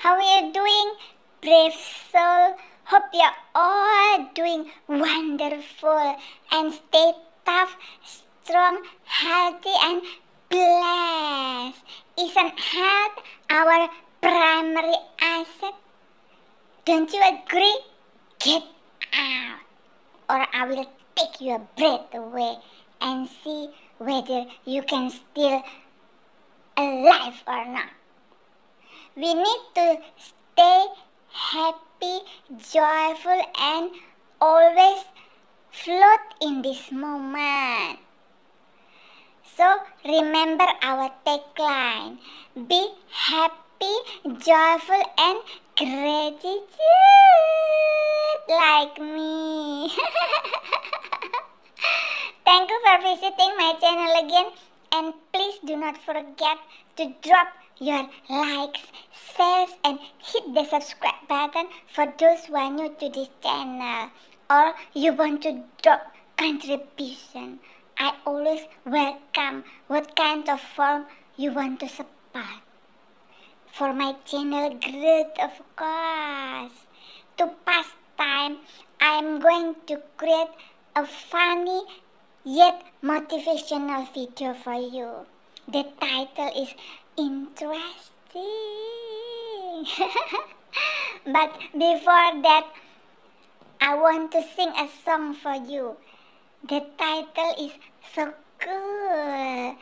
How are you doing, brave soul? Hope you're all doing wonderful and stay tough, strong, healthy and blessed. Isn't health our primary asset? Don't you agree? Get out, or I will take your breath away and see whether you can still alive or not. We need to stay happy, joyful and always float in this moment. So remember our tagline, be happy, joyful and gratitude like me. Thank you for visiting my channel again, and please do not forget to drop your likes, shares and hit the subscribe button for those who are new to this channel, or you want to drop contribution. I always welcome what kind of form you want to support. For my channel growth, of course. To pass time, I am going to create a funny yet motivational video for you. The title is interesting. But before that, I want to sing a song for you. The title is so cool.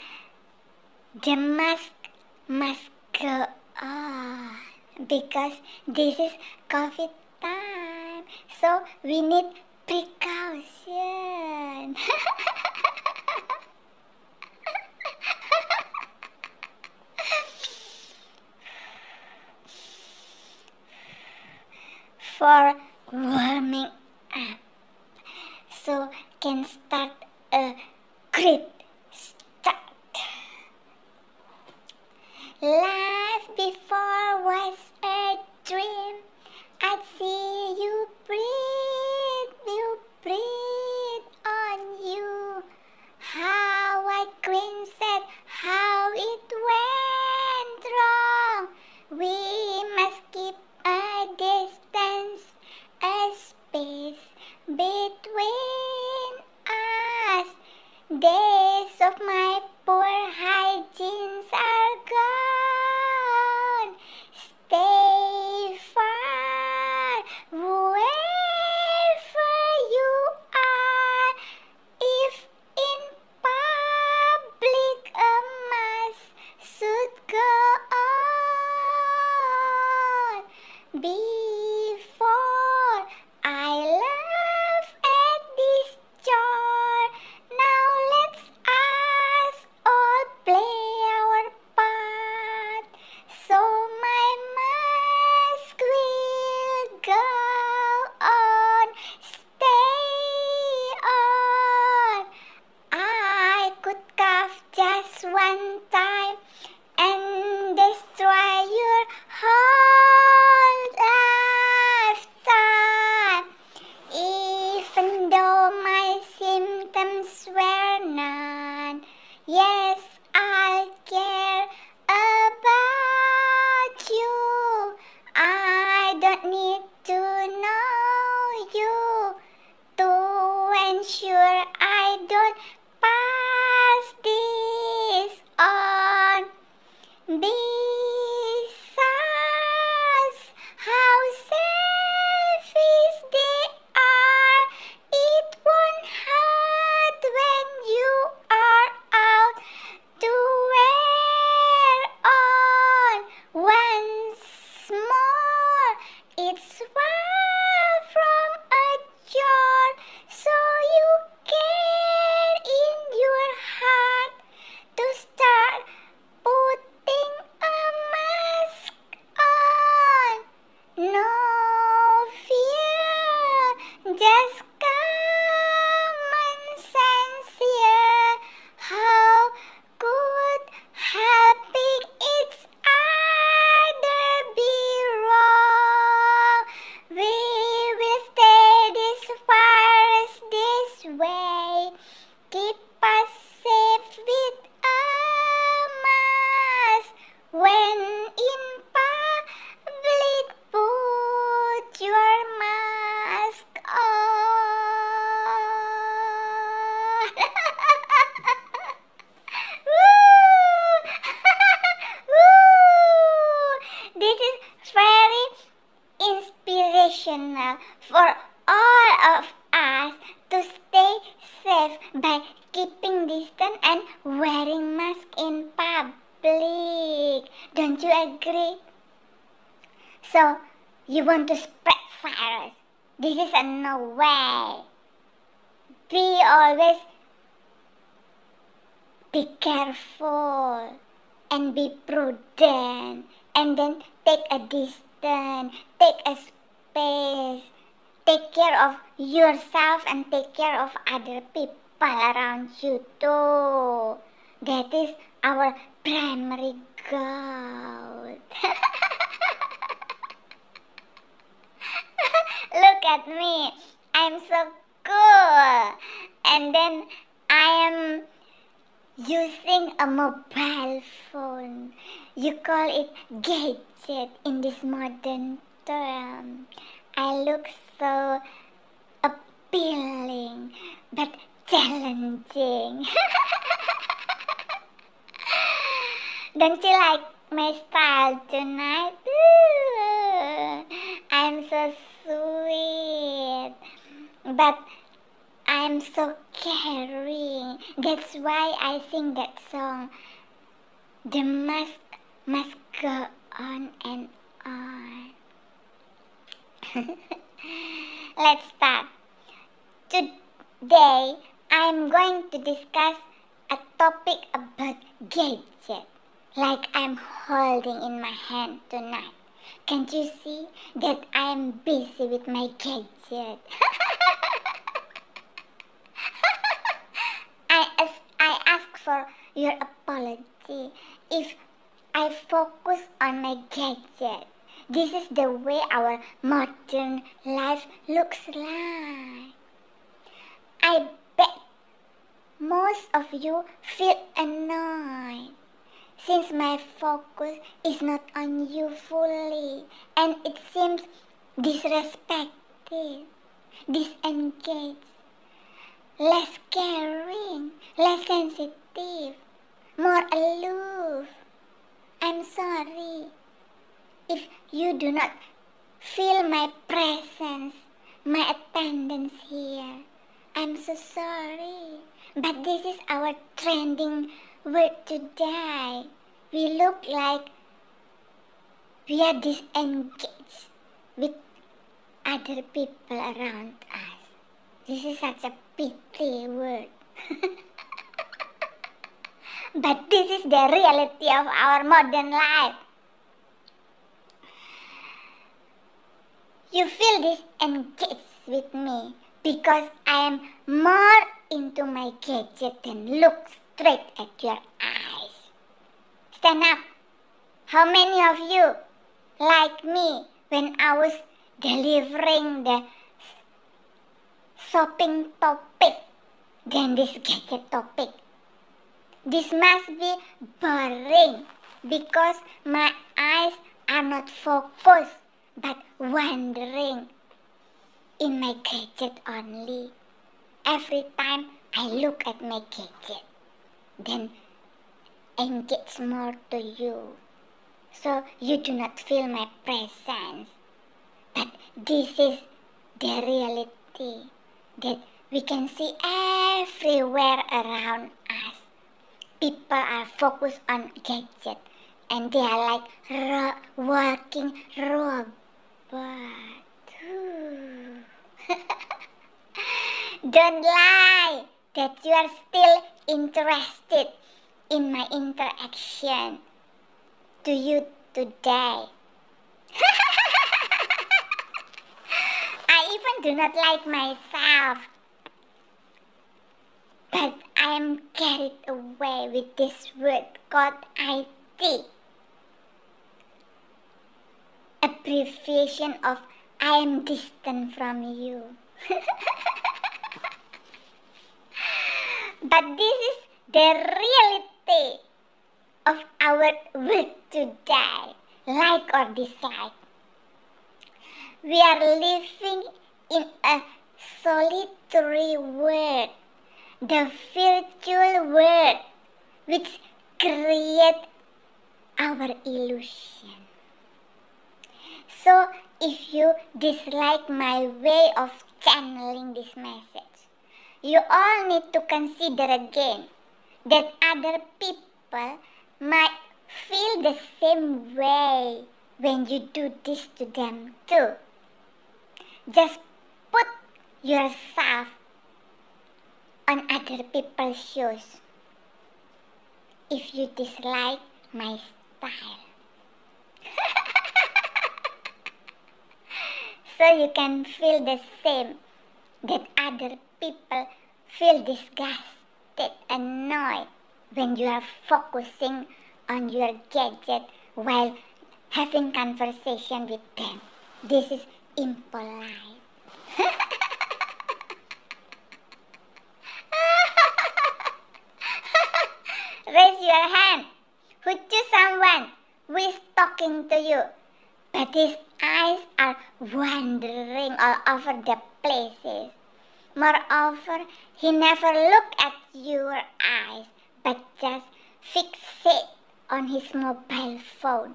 The mask must go on because this is COVID time. So we need precaution. For warming up, so can start a great start. Life before was a dream. I'd see you breathe on you. How I cringed at how it went wrong. We must keep a distance, a space between us. Days of my poor hygienes are gone. optional for all of us to stay safe by keeping distance and wearing mask in public. Don't you agree? So, you want to spread virus? This is a no way. Be careful and be prudent, and then take a distance, take a space, take care of yourself and take care of other people around you too. That is our primary goal. Look at me, I'm so cool. And then I am using a mobile phone. You call it gadget in this modern term. I look so appealing but challenging. Don't you like my style tonight? I'm so sweet, but I'm so caring. That's why I sing that song. The must go on and on. Let's start. Today, I'm going to discuss a topic about gadget, like I'm holding in my hand tonight. Can't you see that I'm busy with my gadget? I ask for your apology if I focus on my gadget. This is the way our modern life looks like. I bet most of you feel annoyed since my focus is not on you fully, and it seems disrespected, disengaged, less caring, less sensitive, more aloof. I'm sorry if you do not feel my presence, my attendance here. I'm so sorry, but this is our trending word today. We look like we are disengaged with other people around us. This is such a pity word. But this is the reality of our modern life. You feel disengaged with me because I am more into my gadget than look straight at your eyes. Stand up. How many of you like me when I was delivering the shopping topic than this gadget topic? This must be boring because my eyes are not focused but wandering in my gadget only. Every time I look at my gadget, then engage more to you, so you do not feel my presence. But this is the reality that we can see everywhere around us. People are focused on gadget and they are like working robots. Don't lie that you are still interested in my interaction to you today. I even do not like myself, but I am carried away with this word called IT. Abbreviation of I am distant from you. But this is the reality of our world today, like or dislike. We are living in a solitary world, the virtual world, which creates our illusion. So if you dislike my way of channeling this message, you all need to consider again that other people might feel the same way when you do this to them too. Just put yourself on other people's shoes if you dislike my style. So you can feel the same that other people feel disgusted, annoyed when you are focusing on your gadget while having conversation with them. This is impolite. Raise your hand who choose someone who is talking to you, but his eyes are wandering all over the places. Moreover, he never look at your eyes, but just fixate on his mobile phone.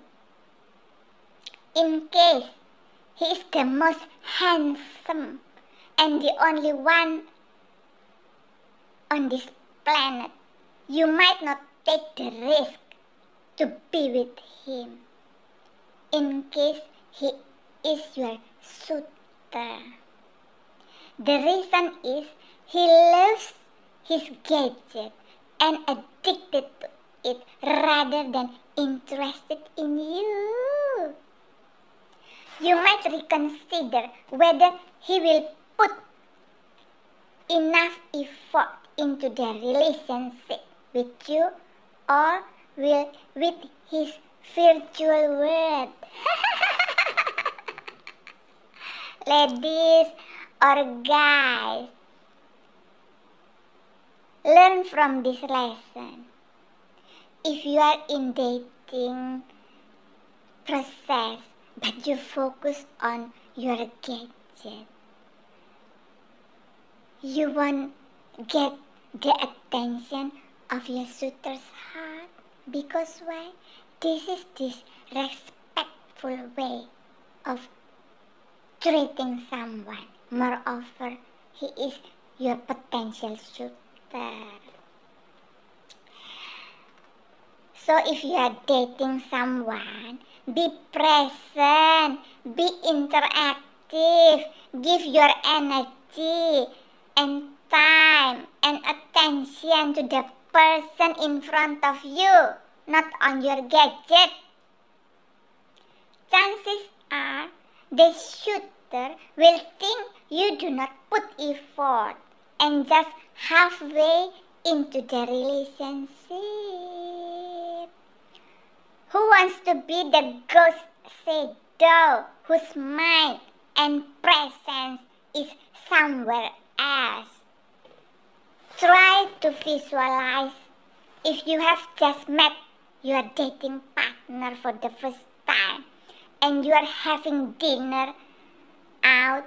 In case he is the most handsome and the only one on this planet, you might not take the risk to be with him. In case he is your suitor. The reason is he loves his gadget and addicted to it rather than interested in you. You might reconsider whether he will put enough effort into the relationship with you or will with his virtual world. Ladies or guys, learn from this lesson. If you are in dating process but you focus on your gadget, you won't get the attention of your suitor's heart. Because why? This is disrespectful way of treating someone. Moreover, he is your potential suitor. So if you are dating someone, be present, be interactive, give your energy and time and attention to the person in front of you, not on your gadget. Chances are the shooter will think you do not put effort and just halfway into the relationship. Who wants to be the ghost shadow whose mind and presence is somewhere else? Try to visualize if you have just met your dating partner for the first time and you are having dinner out,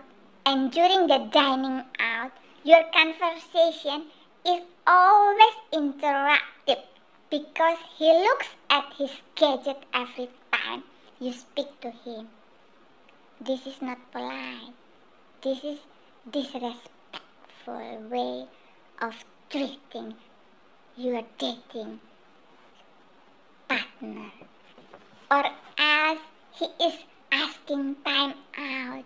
and during the dining out, your conversation is always interactive because he looks at his gadget every time you speak to him. This is not polite. This is disrespectful way of treating your dating partner. Or else he is asking time out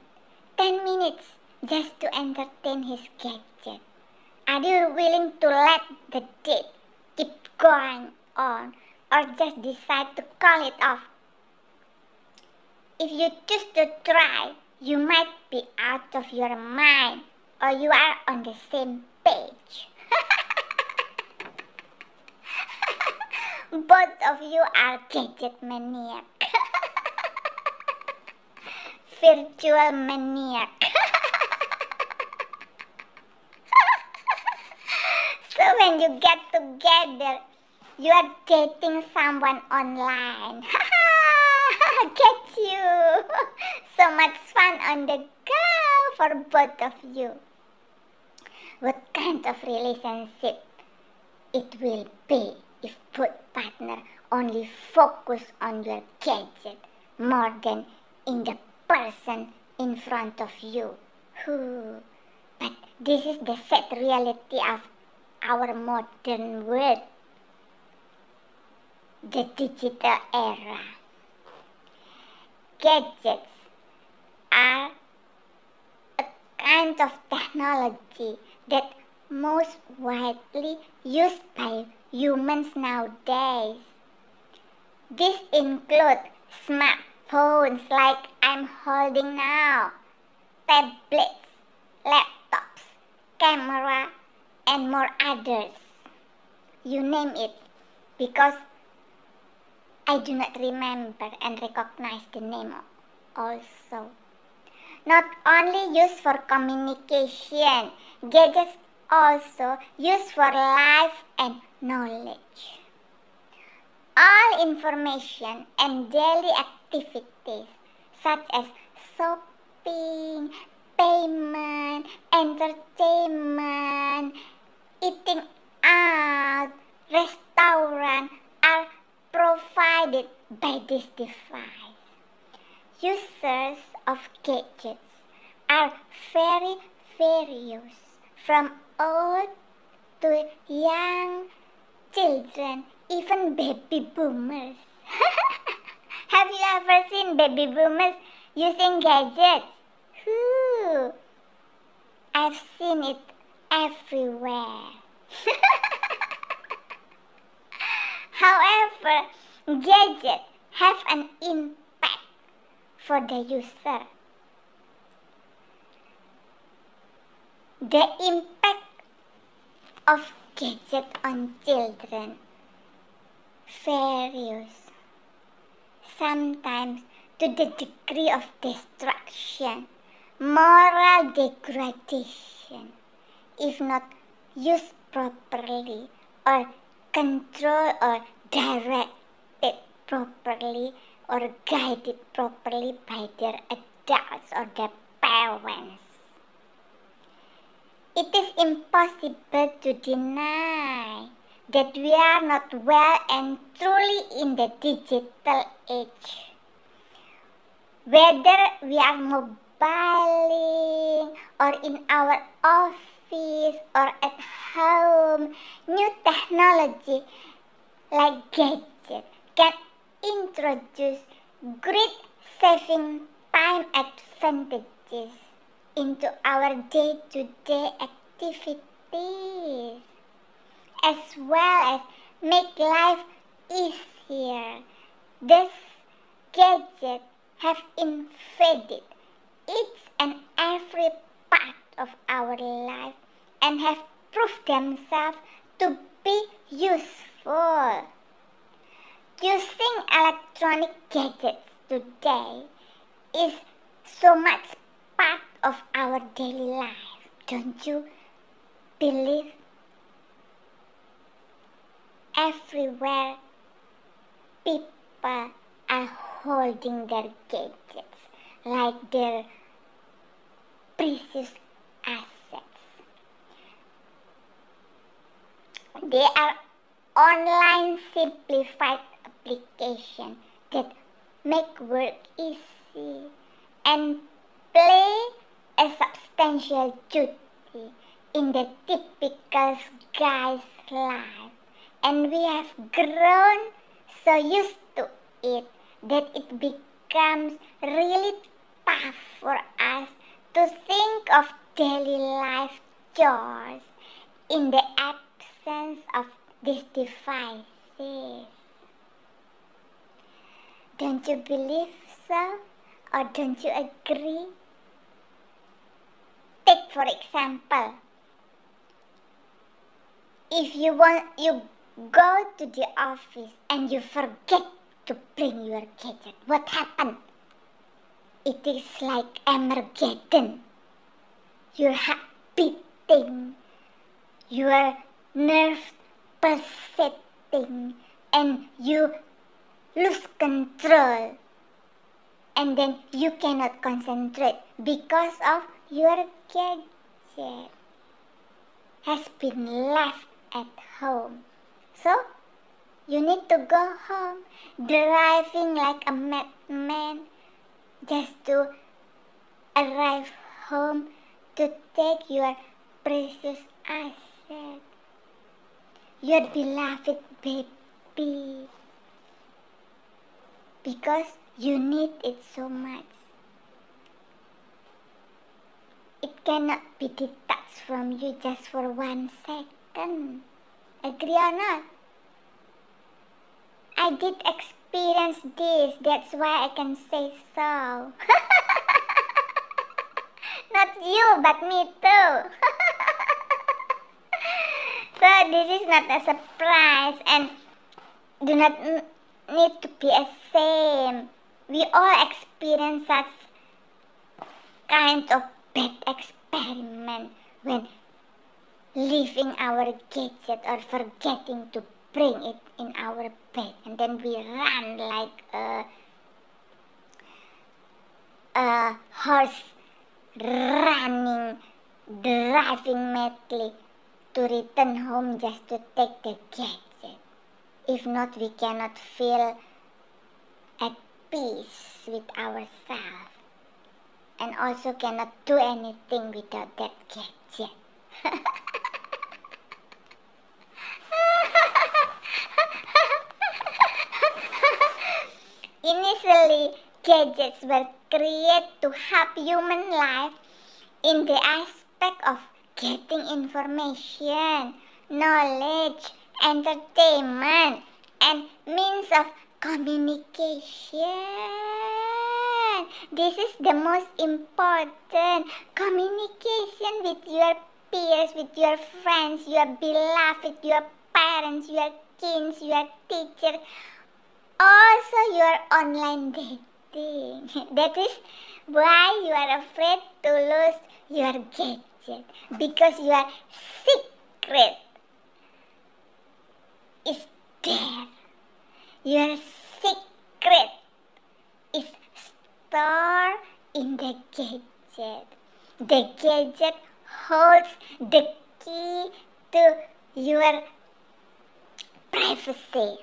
10 minutes just to entertain his gadget. Are you willing to let the date keep going on or just decide to call it off? If you choose to try, you might be out of your mind or you are on the same page. Both of you are gadget maniac. Virtual maniac. So when you get together, you are dating someone online. Get you. So much fun on the go for both of you. What kind of relationship it will be if both partner only focus on your gadget more than in the person in front of you. But this is the sad reality of our modern world, the digital era. Gadgets are a kind of technology that most widely used by humans nowadays. These include smartphones like I'm holding now, tablets, laptops, camera, and more others. You name it, because I do not remember and recognize the name also. Not only used for communication, gadgets also used for life and knowledge. All information and daily activities such as shopping, payment, entertainment, eating out, restaurant are provided by this device. Users of gadgets are very various, from old to young children, even baby boomers. Have you ever seen baby boomers using gadgets? I've seen it everywhere. However, gadgets have an impact for the user. The impact of gadgets on children varies, sometimes to the degree of destruction, moral degradation, if not used properly or controlled or directed properly or guided properly by their adults or their parents. It is impossible to deny that we are not well and truly in the digital age. Whether we are mobiling or in our office or at home, new technology like gadgets can introduce great saving time advantages into our day-to-day activities, as well as make life easier. These gadgets have invaded each and every part of our life and have proved themselves to be useful. Using electronic gadgets today is so much part of our daily life. Don't you believe? Everywhere people are holding their gadgets like their precious assets. They are online simplified applications that make work easy and play a substantial duty in the typical guy's life, and we have grown so used to it that it becomes really tough for us to think of daily life chores in the absence of these devices. Don't you believe so? Or don't you agree? Take for example, if you go to the office and you forget to bring your gadget, what happened? It is like Armageddon. Your heart beating, your nerves pulsating, and you lose control. And then you cannot concentrate because of your gadget has been left at home. So, you need to go home, driving like a madman just to arrive home to take your precious asset, your beloved baby, because you need it so much. It cannot be detached from you just for 1 second. Agree or not? I did experience this, that's why I can say so. Not you, but me too. So this is not a surprise, and do not need to be ashamed. We all experience such kind of bad experiment when leaving our gadget or forgetting to bring it in our bed, and then we run like a horse running, driving madly to return home just to take the gadget. If not, we cannot feel at peace with ourselves, and also cannot do anything without that gadget. Initially, gadgets were created to help human life in the aspect of getting information, knowledge, entertainment, and means of communication. This is the most important. Communication with your peers, with your friends, your beloved, your parents, your kids, your teacher, also your online dating. That is why you are afraid to lose your gadget, because your secret is there. Your secret is stored in the gadget. The gadget holds the key to your privacy.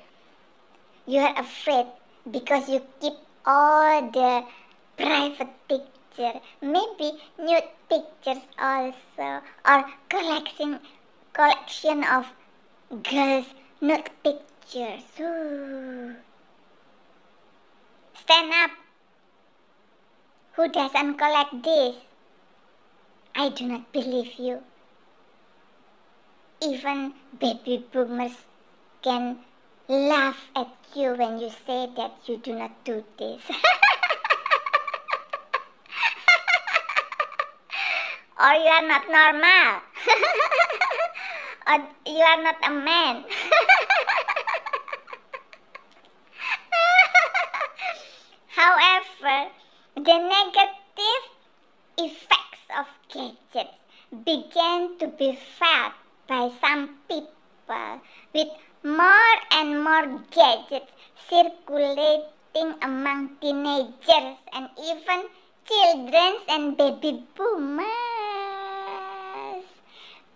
You are afraid because you keep all the private pictures, maybe nude pictures also, or collection of girls' nude pictures. Ooh. Stand up. Who doesn't collect this? I do not believe you. Even baby boomers can laugh at you when you say that you do not do this. Or you are not normal. Or you are not a man. However, the negative effects of gadgets began to be felt by some people, with more and more gadgets circulating among teenagers and even children and baby boomers.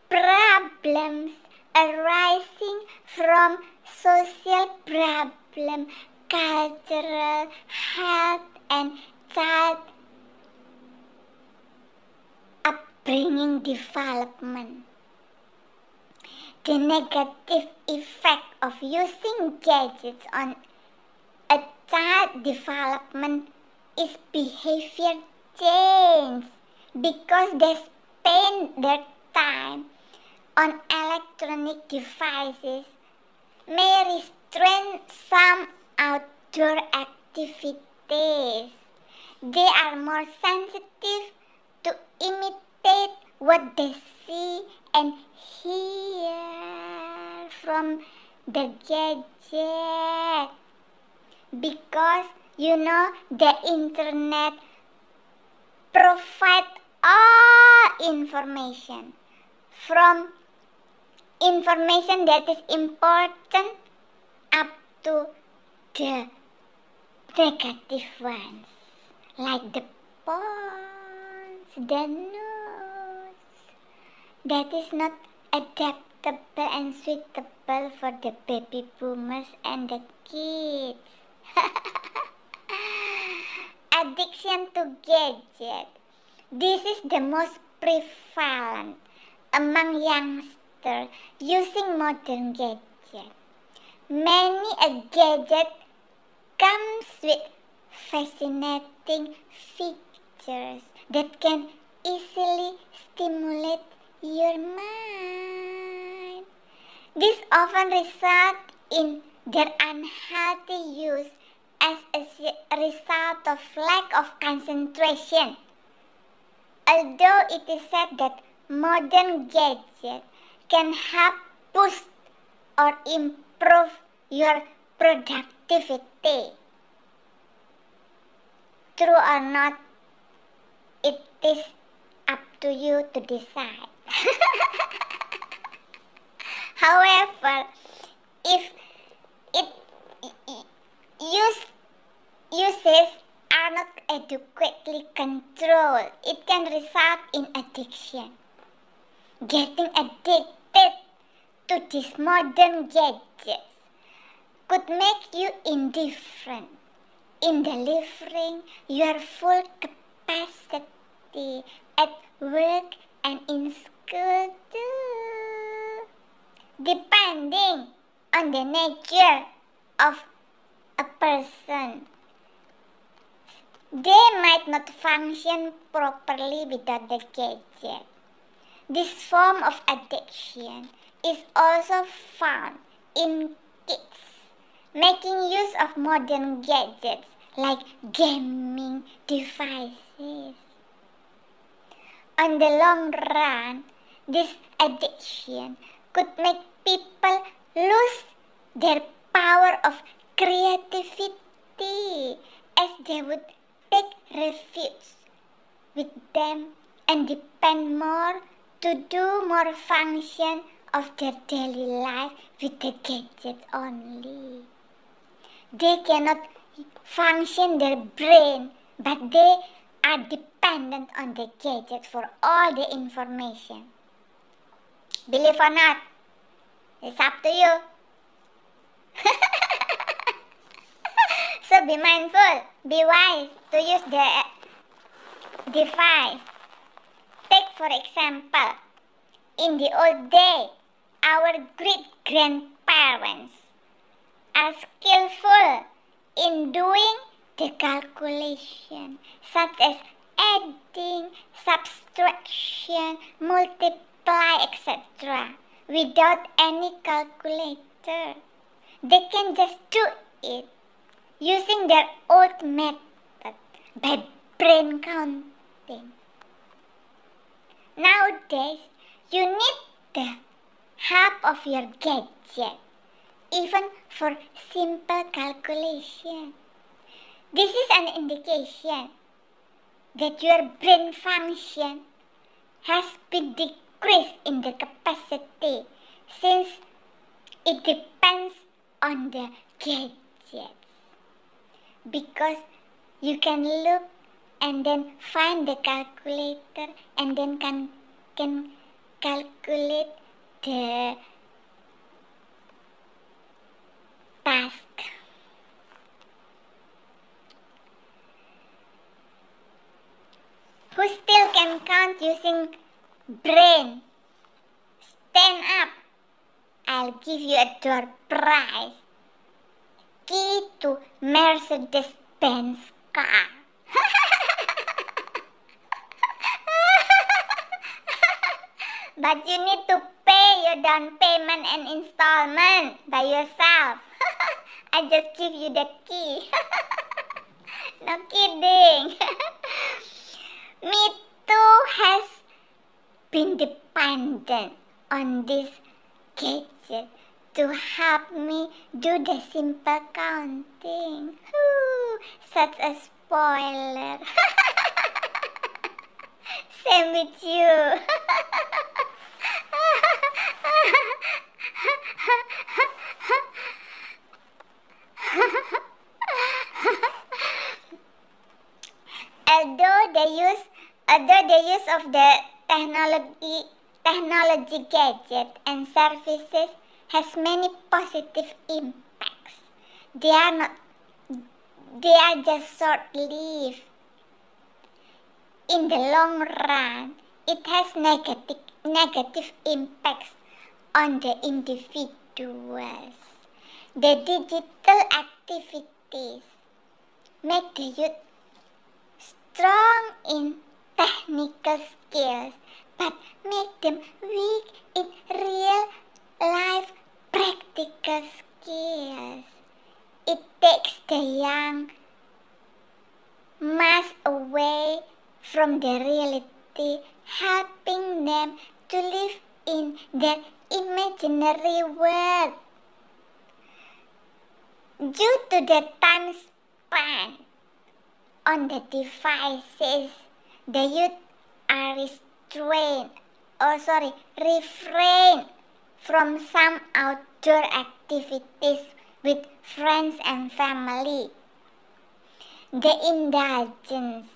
Problems arising from social problem, cultural, health, and child upbringing development. The negative effect of using gadgets on a child development is behavior change, because they spend their time on electronic devices may restrain some outdoor activities. They are more sensitive to imitate what they see and hear from the gadget, because the internet provides all information, from information that is important up to the negative ones, like the porns, the nudes, that is not adaptable and suitable for the baby boomers and the kids. addiction to gadgets. This is the most prevalent among youngsters using modern gadgets. Many a gadget comes with fascinating features that can easily stimulate your mind. This often results in their unhealthy use as a result of lack of concentration. Although it is said that modern gadgets can help boost or improve your productivity, true or not, it is up to you to decide. However, if uses are not adequately controlled, it can result in addiction. Getting addicted to these modern gadgets could make you indifferent in delivering your full capacity at work and in school too. Depending on the nature of a person, they might not function properly without the gadget. This form of addiction is also found in kids making use of modern gadgets like gaming devices. On the long run, this addiction could make people lose their power of creativity, as they would take refuge with them and depend more to do more function of their daily life with the gadget only. They cannot function their brain, but they are dependent on the gadget for all the information. Believe or not, it's up to you. So be mindful, be wise to use the device. Take for example, in the old day, our great-grandparents are skillful in doing the calculation, such as adding, subtraction, multiply, etc. without any calculator. They can just do it using their old method by brain counting. Nowadays, you need the help of your gadget, even for simple calculation. This is an indication that your brain function has been decreased in the capacity, since it depends on the gadgets. Because you can look and then find the calculator and then can calculate the task. Who still can count using brain? Stand up. I'll give you a door prize. Key to Mercedes-Benz car. But you need to pay your down payment and installment by yourself. I just give you the key. No kidding. Me too has been dependent on this gadget to help me do the simple counting. Such a spoiler. Same with you. Although the use of the technology gadget and services has many positive impacts, they are they are just short-lived. In the long run, it has negative impacts on the individuals. The digital activities make the youth strong in technical skills, but make them weak in real-life practical skills. It takes the young minds away from the reality, helping them to live in their imaginary world. Due to the time spent on the devices, the youth are refrain from some outdoor activities with friends and family. The indulgence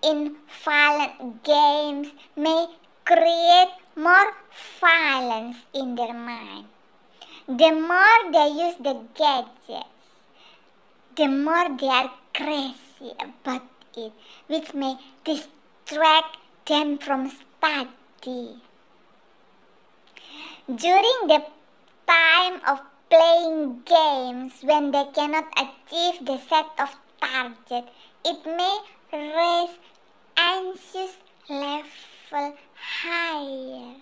in violent games may create more violence in their mind. The more they use the gadgets, the more they are crazy about it, which may distract them from study. During the time of playing games, when they cannot achieve the set of target, it may raise anxious level higher.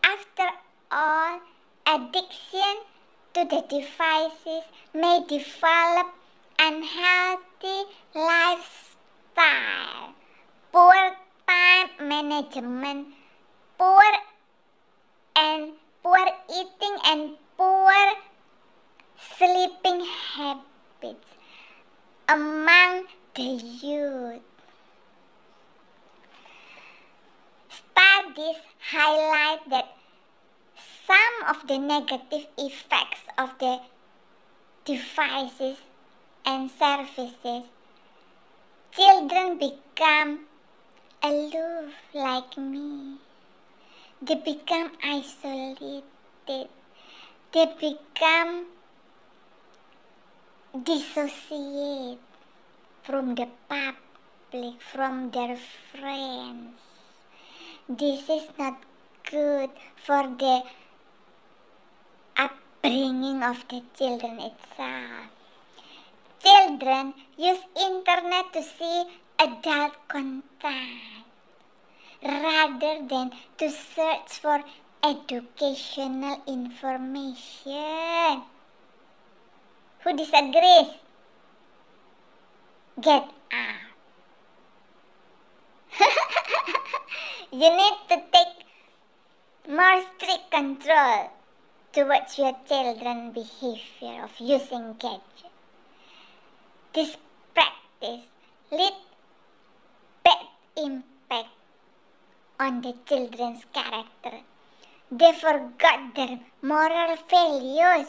After all, addiction to the devices may develop unhealthy lifestyle, poor time management, poor eating and poor sleeping habits among the youth. Studies highlight that some of the negative effects of the devices and services, children become aloof like me. They become isolated. They become dissociate from the public, from their friends. This is not good for the upbringing of the children itself. Children use internet to see adult content rather than to search for educational information. Who disagrees? Get out. You need to take more strict control towards your children's behavior of using gadgets. This practice leads bad impact on the children's character. They forgot their moral values.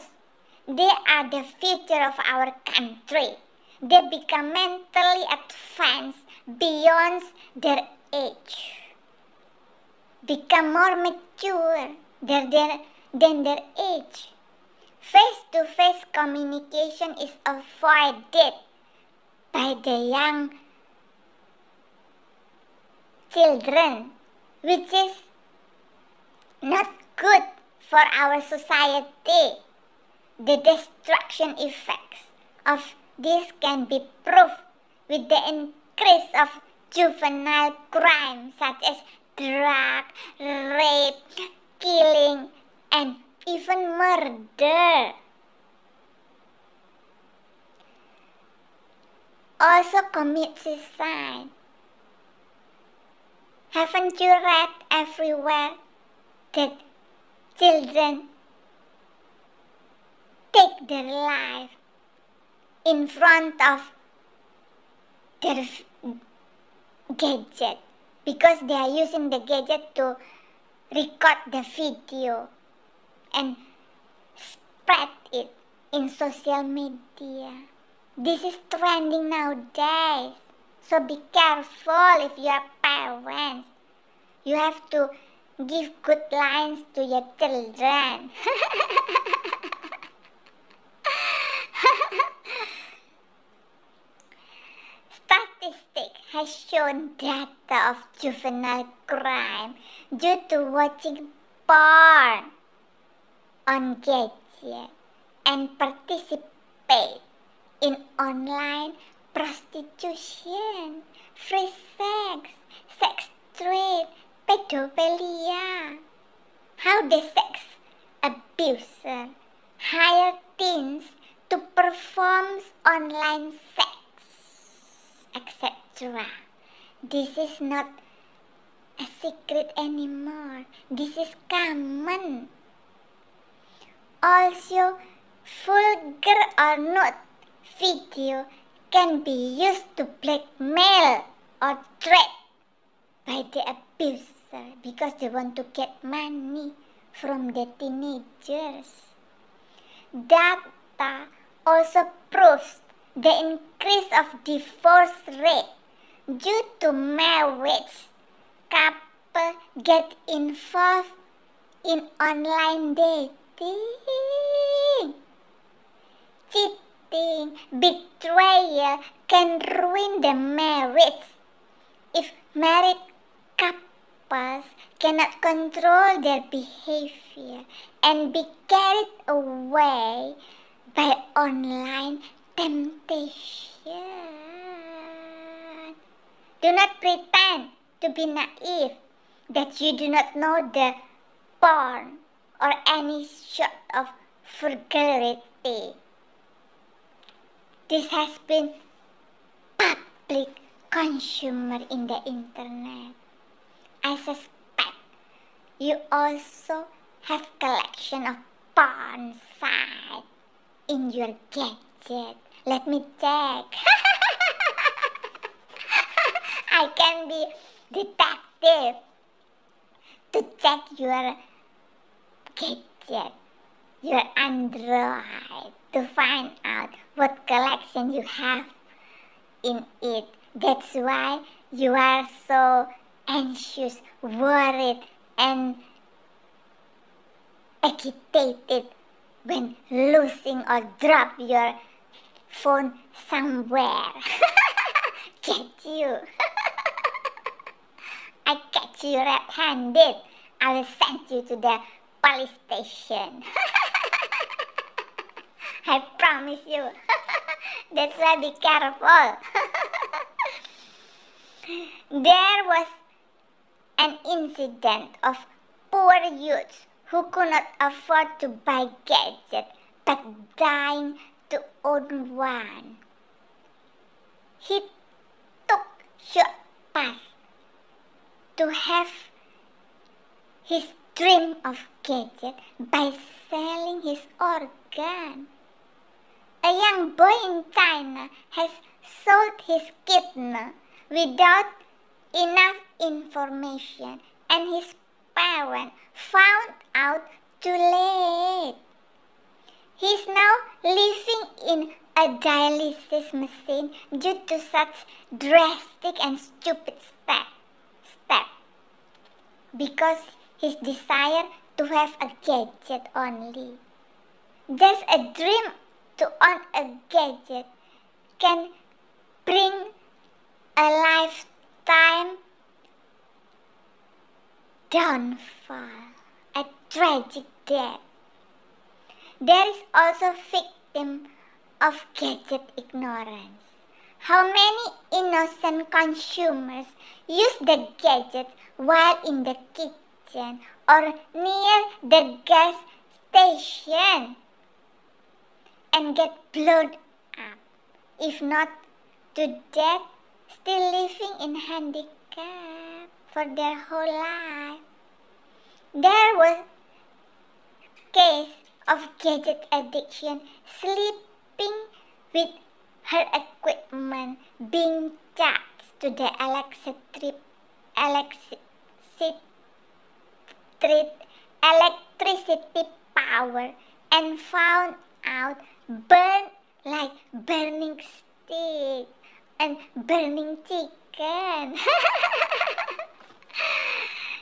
They are the future of our country. They become mentally advanced beyond their age, become more mature than their age. Face-to-face communication is avoided by the young children, which is not good for our society. The destruction effects of this can be proved with the increase of juvenile crime such as drug, rape, killing, and even murder. Also commit suicide. Haven't you read everywhere that children take their life in front of their gadget because they are using the gadget to record the video and spread it in social media? This is trending nowadays. So be careful if you are parents. You have to give good lines to your children. has shown data of juvenile crime due to watching porn on gadgets and participate in online prostitution, free sex, sex trade, pedophilia. How the sex abuser hire teens to perform online sex, etc. This is not a secret anymore. This is common. Also, vulgar or nude video can be used to blackmail or threat by the abuser because they want to get money from the teenagers. Data also proves the increase of divorce rate due to marriage. Couple get involved in online dating, cheating, betrayal can ruin the marriage if married couples cannot control their behavior and be carried away by online temptation. Do not pretend to be naive that you do not know the porn or any sort of vulgarity. This has been public consumer in the internet. I suspect you also have collection of porn sites in your gadget. Let me check. I can be detective to check your gadget, your Android, to find out what collection you have in it. That's why you are so anxious, worried, and agitated when losing or drop your phone somewhere. Get you. I catch you red-handed. I will send you to the police station. I promise you. That's why be careful. There was an incident of poor youths who could not afford to buy gadgets but dying to own one. He took short paths to have his dream of gadget by selling his organ. A young boy in China has sold his kidney without enough information, and his parents found out too late. He is now living in a dialysis machine due to such drastic and stupid step because his desire to have a gadget only. Just a dream to own a gadget can bring a lifetime downfall, a tragic death. There is also victim of gadget ignorance. How many innocent consumers use the gadget while in the kitchen or near the gas station and get blown up, if not to death, still living in handicap for their whole life. There was case of gadget addiction, sleeping with her equipment being charged to the electricity power and found out burned like burning stick and burning chicken.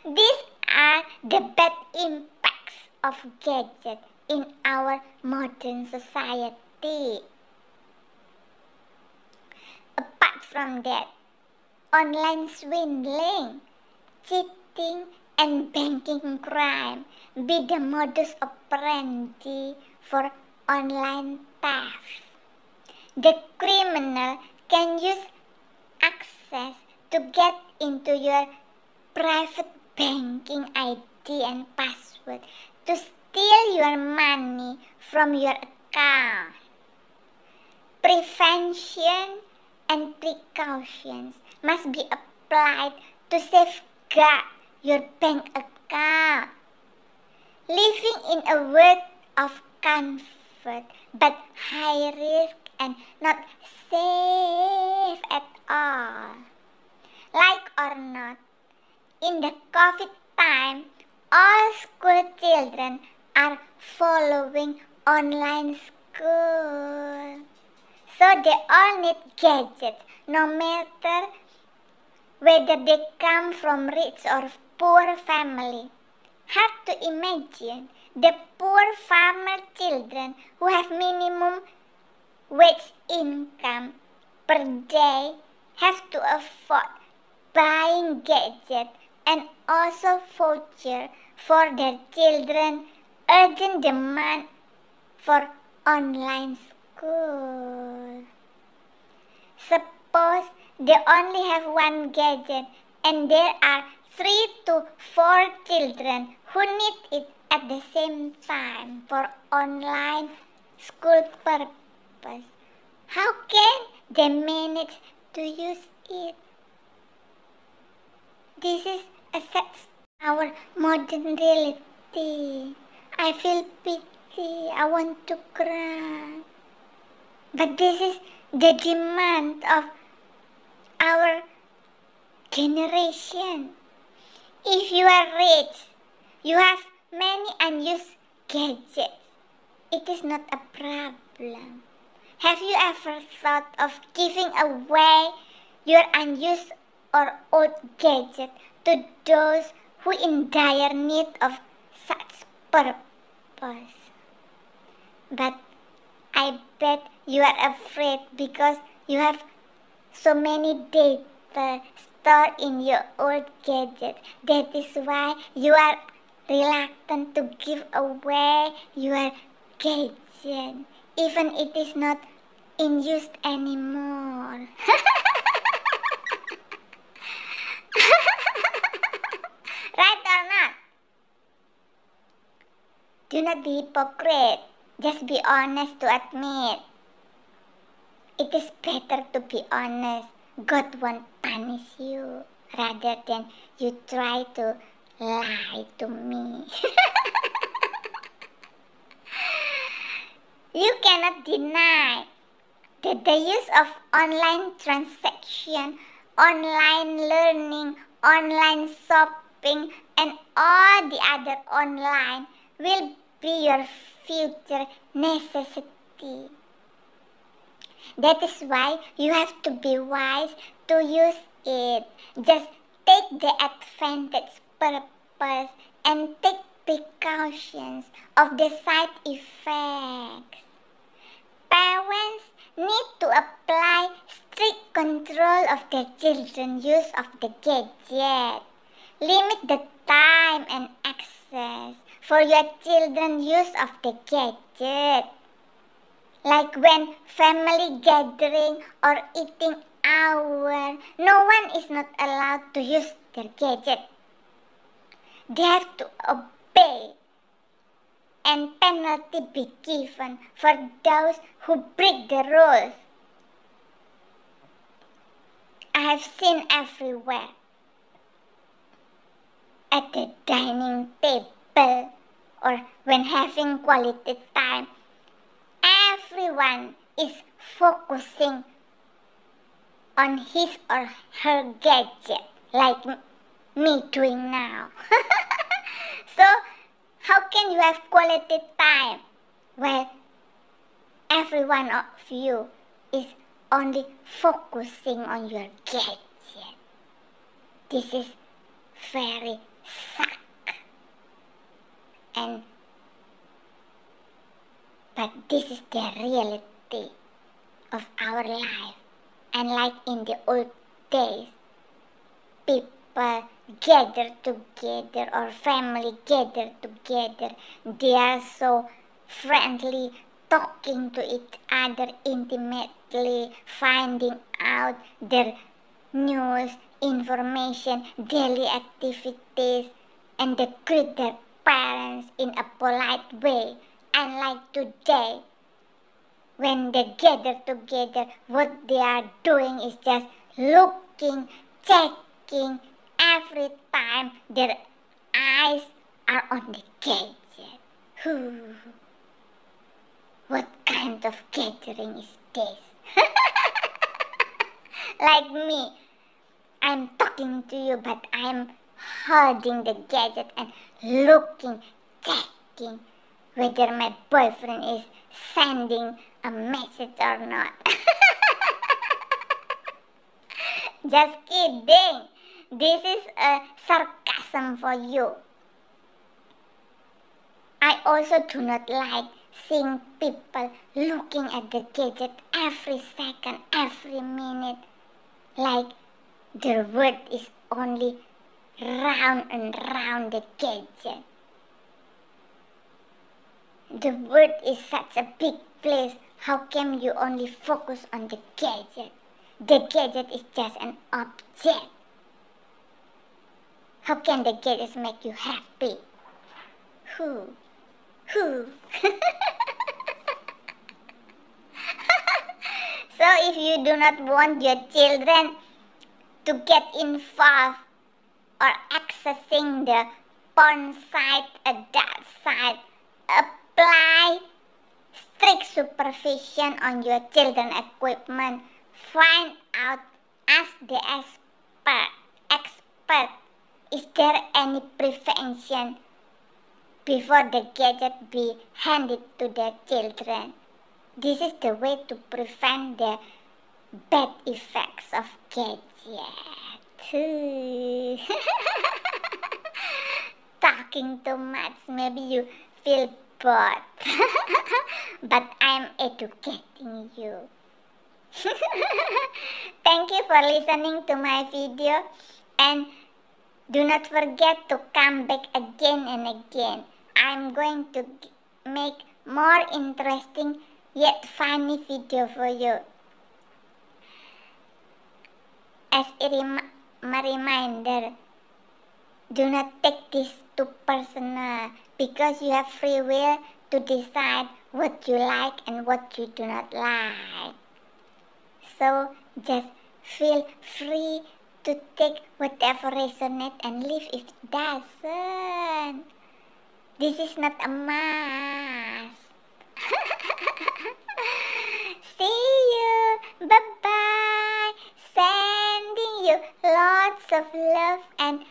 These are the bad impacts of gadgets in our modern society. Apart from that, online swindling, cheating, and banking crime be the modus operandi for online theft. The criminal can use access to get into your private banking ID and password to steal your money from your account. Prevention and precautions must be applied to safeguard your bank account. Living in a world of comfort but high risk and not safe at all. Like or not, in the COVID time, all school children are following online school. So they all need gadgets, no matter whether they come from rich or poor family. Hard to imagine the poor farmer children who have minimum wage income per day have to afford buying gadgets and also voucher for their children urgent demand for online school. Suppose they only have one gadget and there are 3 to 4 children who need it at the same time for online school purpose. How can they manage to use it? This is affects our modern reality. I feel pity. I want to cry. But this is the demand of our generation. If you are rich, you have many unused gadgets. It is not a problem. Have you ever thought of giving away your unused or old gadget to those who in dire need of such purpose? But I bet you are afraid because you have so many data stored in your old gadget. That is why you are reluctant to give away your gadget, even it is not in use anymore. Right or not? Do not be hypocrite. Just be honest to admit. It is better to be honest. God won't punish you rather than you try to lie to me. You cannot deny that the use of online transaction, online learning, online shopping, and all the other online will be your future necessity. That is why you have to be wise to use it. Just take the advantage purpose and take precautions of the side effects. Parents need to apply strict control of their children's use of the gadget. Limit the time and access for your children's use of the gadget. Like when family gathering or eating hour, no one is not allowed to use their gadget. They have to obey and penalty be given for those who break the rules. I have seen everywhere. At the dining table or when having quality time, everyone is focusing on his or her gadget like me doing now. So, how can you have quality time while every one of you is only focusing on your gadget? This is very suck. But this is the reality of our life. And like in the old days, people gather together or family gather together, they are so friendly, talking to each other intimately, finding out their news, information, daily activities, and they greet their parents in a polite way. Unlike today, when they gather together, what they are doing is just looking, checking every time their eyes are on the gadget. What kind of gathering is this? Like me, I'm talking to you, but I'm holding the gadget and looking, checking whether my boyfriend is sending a message or not. Just kidding. This is a sarcasm for you. I also do not like seeing people looking at the gadget every second, every minute, like their world is only round and round the gadget. The world is such a big place. How can you only focus on the gadget? The gadget is just an object. How can the gadgets make you happy? Who? So if you do not want your children to get involved or accessing the porn site, adult site, apply strict supervision on your children equipment. Find out, ask the expert, is there any prevention before the gadget be handed to their children? This is the way to prevent the bad effects of gadget. Talking too much, maybe you feel bored. But I'm educating you. Thank you for listening to my video, and do not forget to come back again and again. I'm going to make more interesting yet funny video for you. As a reminder, do not take this too personal, because you have free will to decide what you like and what you do not like. So just feel free to take whatever resonates and leave if it doesn't. This is not a must. See you. Bye-bye. Sending you lots of love and